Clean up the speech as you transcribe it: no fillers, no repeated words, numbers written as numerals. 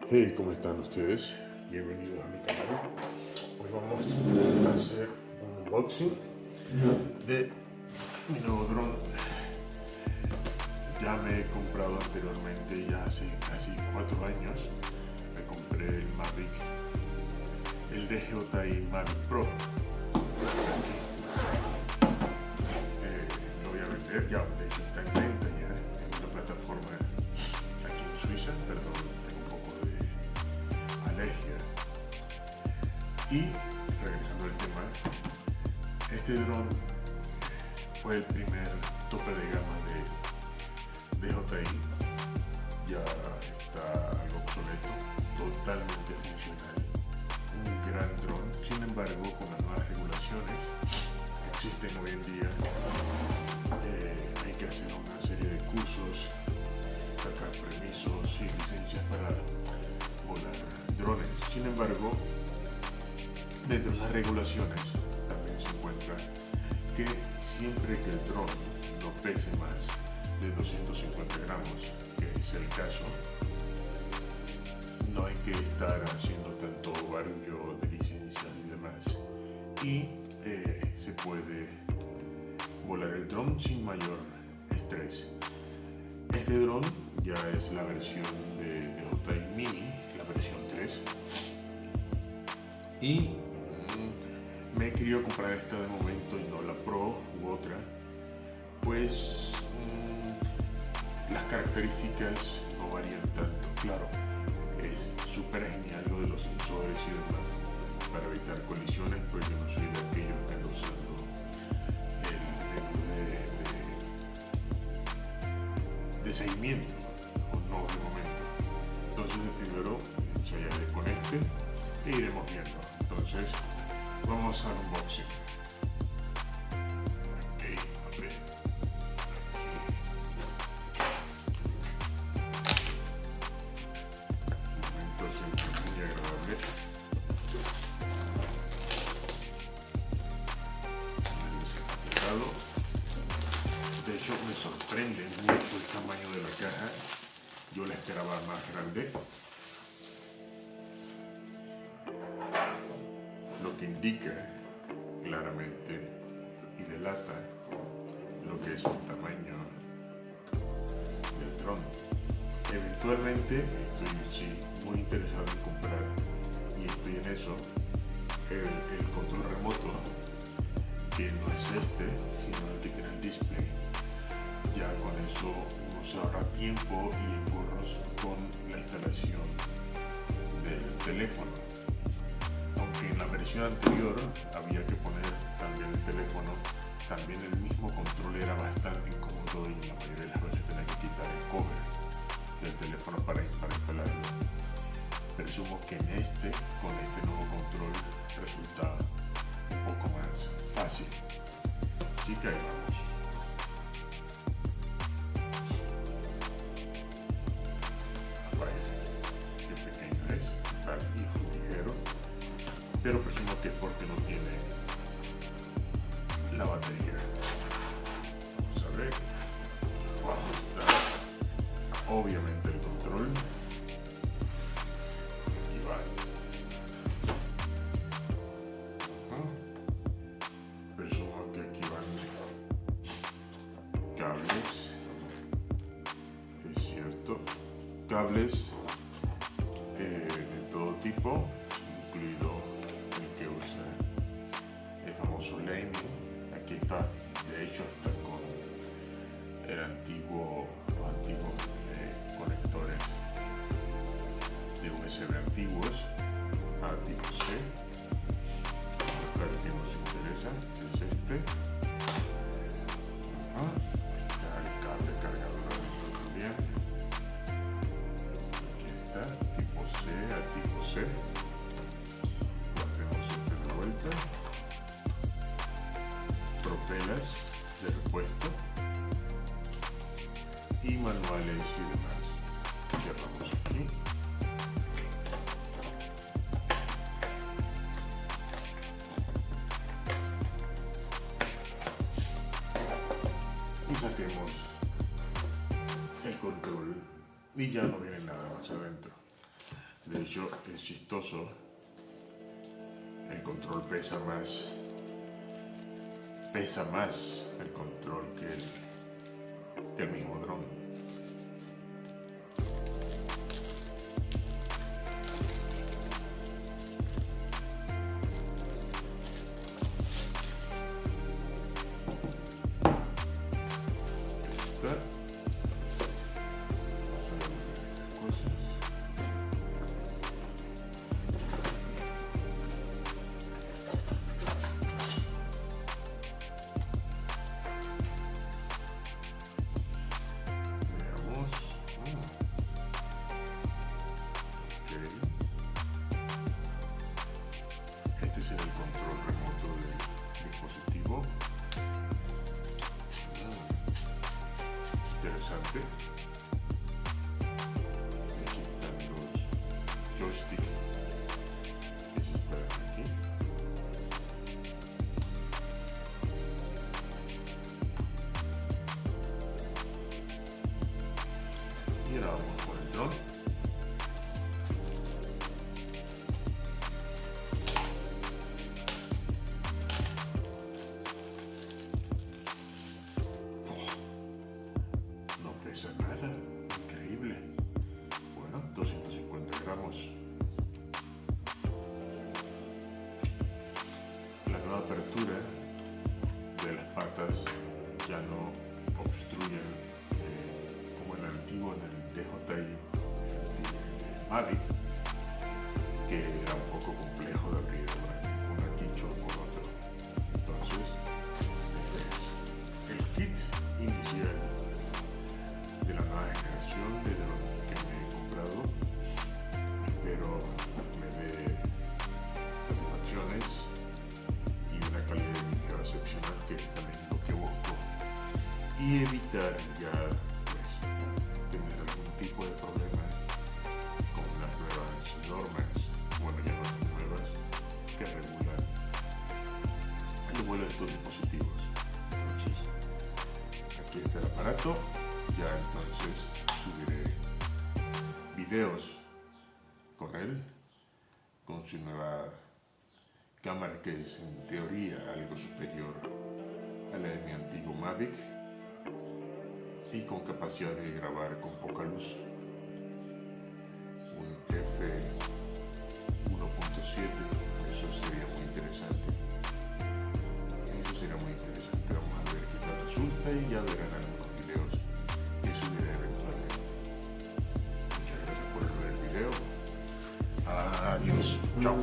Hey, ¿cómo están ustedes? Bienvenidos a mi canal. Hoy vamos a hacer un unboxing de mi nuevo dron. Ya me he comprado anteriormente, ya hace casi 4 años, me compré el Mavic, el DJI Mavic Pro. Lo voy a vender, ya de hecho está en venta ya en una plataforma aquí en Suiza, perdón, tengo un poco de alergia. Y regresando al tema, este dron fue el primer tope de gama de DJI, ya está algo obsoleto, totalmente funcional, un gran dron. Sin embargo, con las nuevas regulaciones que existen hoy en día, hay que hacer una serie de cursos, sacar permisos y licencias para volar drones. Sin embargo, dentro de esas regulaciones también se encuentra que siempre que el dron no pese más de 250 gramos, que es el caso, no hay que estar haciendo tanto barullo de licencias y demás. Y se puede volar el dron sin mayor estrés. Este dron ya es la versión de DJI Mini, la versión 3. Y me he querido comprar esta de momento y no la Pro u otra, pues las características no varían tanto. Claro, es súper genial lo de los sensores y demás para evitar colisiones, pues yo no soy de aquellos que ando usando el menú de seguimiento, o no de momento. Entonces primero ensayaré con este e iremos viendo. Entonces vamos al unboxing. Ok, a ver. Momento siempre muy agradable. De hecho, me sorprende mucho el tamaño de la caja. Yo la esperaba más grande, lo que indica claramente y delata lo que es el tamaño del dron. Eventualmente estoy muy interesado en comprar, y estoy en eso, el control remoto, que no es este, sino el que tiene el display. Ya con eso uno se ahorra tiempo y engorros con la instalación del teléfono. Aunque en la versión anterior había que poner también el teléfono, también el mismo control era bastante incómodo y la mayoría de las veces tenía que quitar el cover del teléfono para instalarlo. Presumo que con este nuevo control resulta un poco más fácil. Así que ahí vamos. Vaya, qué pequeño es, tal hijo ligero, pero presumo que es porque no tiene la batería. Vamos a ver. Abajo está obviamente el control. Aquí va. Presumo que aquí van cables, es cierto, cables de todo tipo, incluido el que usa el famoso Lightning. Aquí está, de hecho está con los antiguos conectores de USB antiguos a tipo C. El que nos interesa es este. Está el cable cargador adentro también. Aquí está, tipo C a tipo C. Lo hacemos de vuelta. Propelas de repuesto y manuales y demás. Cerramos aquí. Y saquemos el control y ya no viene nada más adentro. De hecho, es chistoso. El control pesa más el control que el mismo dron. Este es el control remoto del dispositivo. Interesante. Aquí están los joysticks que se están aquí. Y ahora vamos con el dron. No pesa nada, increíble. Bueno, 250 gramos. La nueva apertura de las patas ya no obstruyen como en el antiguo, en el DJI Mavic, que era un poco complejo de abrir una quicho por otro. Entonces, este es el kit inicial de la nueva generación de drones que me he comprado. Espero me dé satisfacciones y una calidad de video excepcional, que es también lo que busco, y evitar ya pues tener algún tipo de problema con las nuevas normas, bueno, ya no las nuevas, que regulan el vuelo de estos dispositivos. Entonces, aquí está el aparato. Ya entonces subiré videos con él, con su nueva cámara, que es en teoría algo superior a la de mi antiguo Mavic, y con capacidad de grabar con poca luz. Un f1.7, eso sería muy interesante. Vamos a ver qué tal resulta y ya verán algunos videos que subiré eventualmente. Muchas gracias por ver el video. Adiós. Chao.